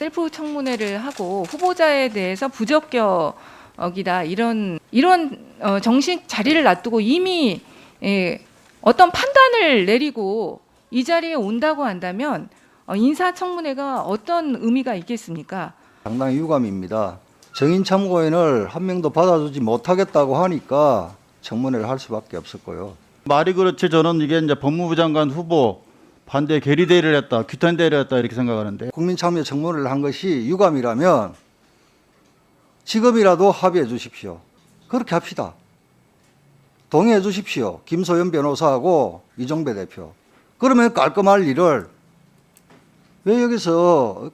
셀프 청문회를 하고 후보자에 대해서 부적격이다 이런 정식 자리를 놔두고 이미 어떤 판단을 내리고 이 자리에 온다고 한다면 인사청문회가 어떤 의미가 있겠습니까? 상당히 유감입니다. 정인 참고인을 한 명도 받아주지 못하겠다고 하니까 청문회를 할 수밖에 없었고요. 말이 그렇지 저는 이게 이제 법무부 장관 후보 반대 결의대회를 했다, 규탄대회를 했다 이렇게 생각하는데 국민참여 청문회를 한 것이 유감이라면 지금이라도 합의해 주십시오. 그렇게 합시다. 동의해 주십시오. 김소연 변호사하고 이종배 대표. 그러면 깔끔할 일을 왜 여기서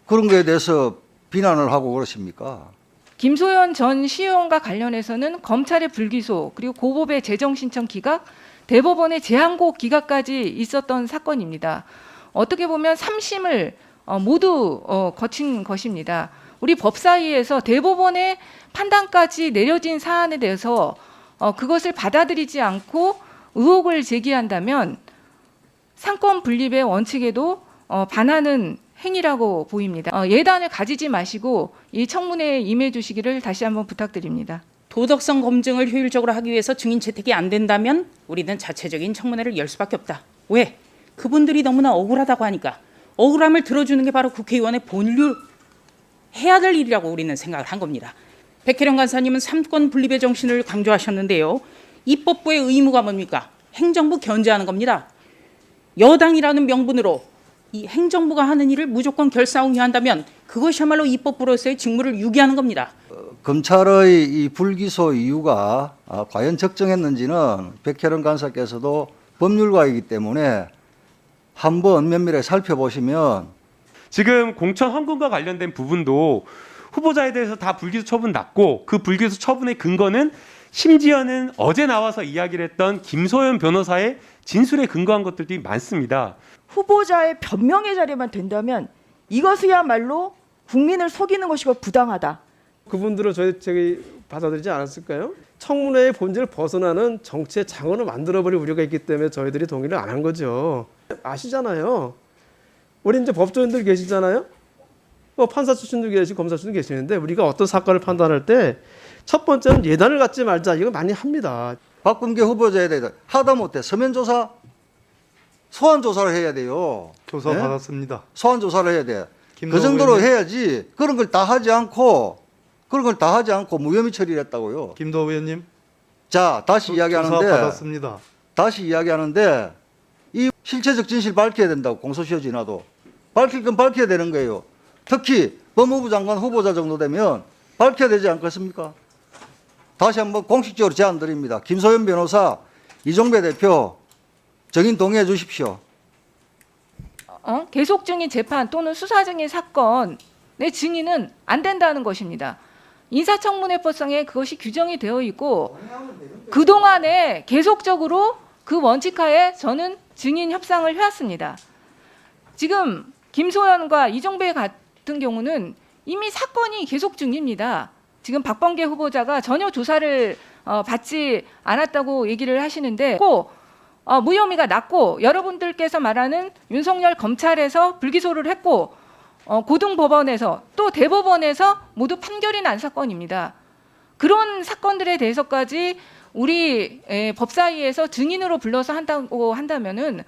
그런 거에 대해서 비난을 하고 그러십니까? 김소연 전 시의원과 관련해서는 검찰의 불기소 그리고 고법의 재정신청 기각, 대법원의 재항고 기각까지 있었던 사건입니다. 어떻게 보면 3심을 모두 거친 것입니다. 우리 법사위에서 대법원의 판단까지 내려진 사안에 대해서 그것을 받아들이지 않고 의혹을 제기한다면 상권 분립의 원칙에도 반하는 행위라고 보입니다. 예단을 가지지 마시고 이 청문회에 임해 주시기를 다시 한번 부탁드립니다. 도덕성 검증을 효율적으로 하기 위해서 증인 채택이 안 된다면 우리는 자체적인 청문회를 열 수밖에 없다. 왜? 그분들이 너무나 억울하다고 하니까. 억울함을 들어주는 게 바로 국회의원의 본류 해야 될 일이라고 우리는 생각을 한 겁니다. 백혜령 간사님은 삼권 분립의 정신을 강조하셨는데요. 입법부의 의무가 뭡니까? 행정부 견제하는 겁니다. 여당이라는 명분으로 이 행정부가 하는 일을 무조건 결사응의한다면 그것이야말로 입법부로서의 직무를 유기하는 겁니다. 검찰의 이 불기소 이유가 과연 적정했는지는 백혜령 간사께서도 법률가이기 때문에 한번 면밀하게 살펴보시면 지금 공천 헌금과 관련된 부분도 후보자에 대해서 다 불기소 처분 났고 그 불기소 처분의 근거는 심지어는 어제 나와서 이야기를 했던 김소연 변호사의 진술에 근거한 것들이 많습니다. 후보자의 변명의 자리만 된다면 이것이야말로 국민을 속이는 것이고 부당하다. 그분들은 저희 받아들이지 않았을까요? 청문회의 본질을 벗어나는 정치의 장언을 만들어버릴 우려가 있기 때문에 저희들이 동의를 안 한 거죠. 아시잖아요. 우리 이제 법조인들 계시잖아요. 뭐 판사 출신도 계시고 검사 출신도 계시는데 우리가 어떤 사건을 판단할 때 첫 번째는 예단을 갖지 말자. 이거 많이 합니다. 박범계 후보자에 대해서 하다못해 서면 조사, 소환 조사를 해야 돼요. 조사 네? 받았습니다. 소환 조사를 해야 돼. 그 김동호 정도로 의원님. 해야지. 그런 걸 다 하지 않고 무혐의 처리를 했다고요. 김도우 의원님. 자, 다시 조사 이야기하는데 받았습니다. 이 실체적 진실 밝혀야 된다고 공소시효 지나도 밝힐 건 밝혀야 되는 거예요. 특히 법무부 장관 후보자 정도 되면 밝혀야 되지 않겠습니까? 다시 한번 공식적으로 제안 드립니다. 김소연 변호사, 이종배 대표 정인 동의해 주십시오. 계속 중인 재판 또는 수사 중인 사건의 증인은 안 된다는 것입니다. 인사청문회법상에 그것이 규정이 되어 있고 그동안에 계속적으로 그 원칙하에 저는 증인 협상을 해왔습니다. 지금 김소연과 이종배 같은 경우는 이미 사건이 계속 중입니다. 지금 박범계 후보자가 전혀 조사를 받지 않았다고 얘기를 하시는데 꼭 무혐의가 났고 여러분들께서 말하는 윤석열 검찰에서 불기소를 했고 고등법원에서 또 대법원에서 모두 판결이 난 사건입니다. 그런 사건들에 대해서까지 우리 법사위에서 증인으로 불러서 한다고 한다면은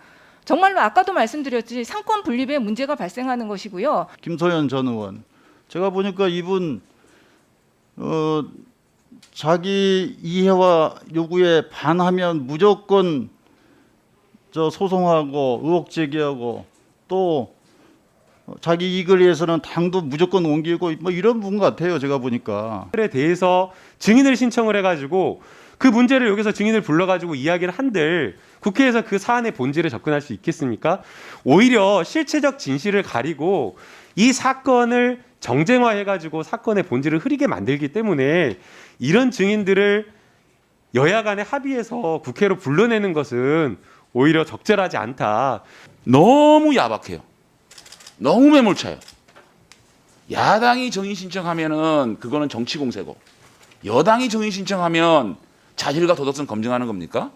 정말로 아까도 말씀드렸지 상권 분립에 문제가 발생하는 것이고요. 김소연 전 의원 제가 보니까 이분 자기 이해와 요구에 반하면 무조건 소송하고 의혹 제기하고 또 자기 이익을 위해서는 당도 무조건 옮기고 뭐 이런 분 같아요. 제가 보니까. 에 대해서 증인을 신청을 해가지고 그 문제를 여기서 증인을 불러가지고 이야기를 한들 국회에서 그 사안의 본질에 접근할 수 있겠습니까? 오히려 실체적 진실을 가리고 이 사건을 정쟁화해가지고 사건의 본질을 흐리게 만들기 때문에 이런 증인들을 여야 간에 합의해서 국회로 불러내는 것은 오히려 적절하지 않다. 너무 야박해요. 너무 매몰차요. 야당이 정의 신청하면은 그거는 정치 공세고 여당이 정의 신청하면 자질과 도덕성 검증하는 겁니까?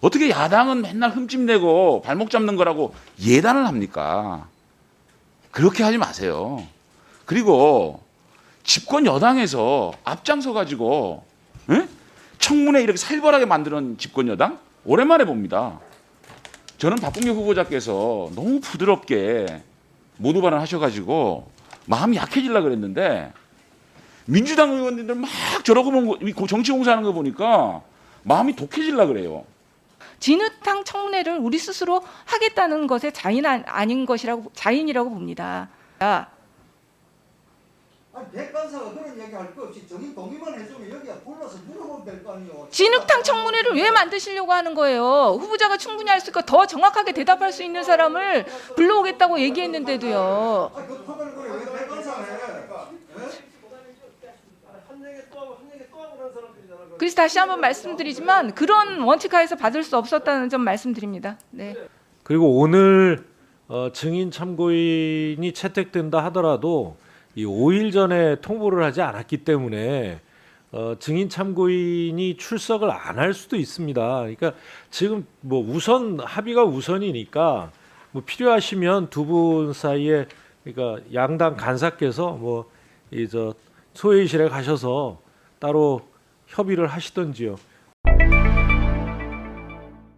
어떻게 야당은 맨날 흠집내고 발목 잡는 거라고 예단을 합니까? 그렇게 하지 마세요. 그리고 집권 여당에서 앞장서 가지고 청문회 이렇게 살벌하게 만드는 집권 여당 오랜만에 봅니다. 저는 박봉계 후보자께서 너무 부드럽게 모두 발언하셔가지고 마음이 약해지려 그랬는데 민주당 의원님들 막 저러고 정치 공세하는 거 보니까 마음이 독해지려 그래요. 진흙탕 청문회를 우리 스스로 하겠다는 것의 자인이라고 봅니다. 아니 백관사가 그런 얘기할 거 없이 정인 동의만 해주면 여기가 불러서 물어보면 될 거 아니에요. 진흙탕 청문회를 왜 만드시려고 하는 거예요? 후보자가 충분히 할 수 있고 더 정확하게 대답할 수 있는 사람을 불러오겠다고 얘기했는데도요. 아, 그 토벌 그래 왜 백관사를 해? 그래서 다시 한번 말씀드리지만 그런 원칙하에서 받을 수 없었다는 점 말씀드립니다. 네. 그리고 오늘 증인 참고인이 채택된다 하더라도 이 5일 전에 통보를 하지 않았기 때문에 증인 참고인이 출석을 안 할 수도 있습니다. 그러니까 지금 뭐 우선 합의가 우선이니까 뭐 필요하시면 두 분 사이에 그러니까 양당 간사께서 뭐 이 저 소회의실에 가셔서 따로 협의를 하시던지요.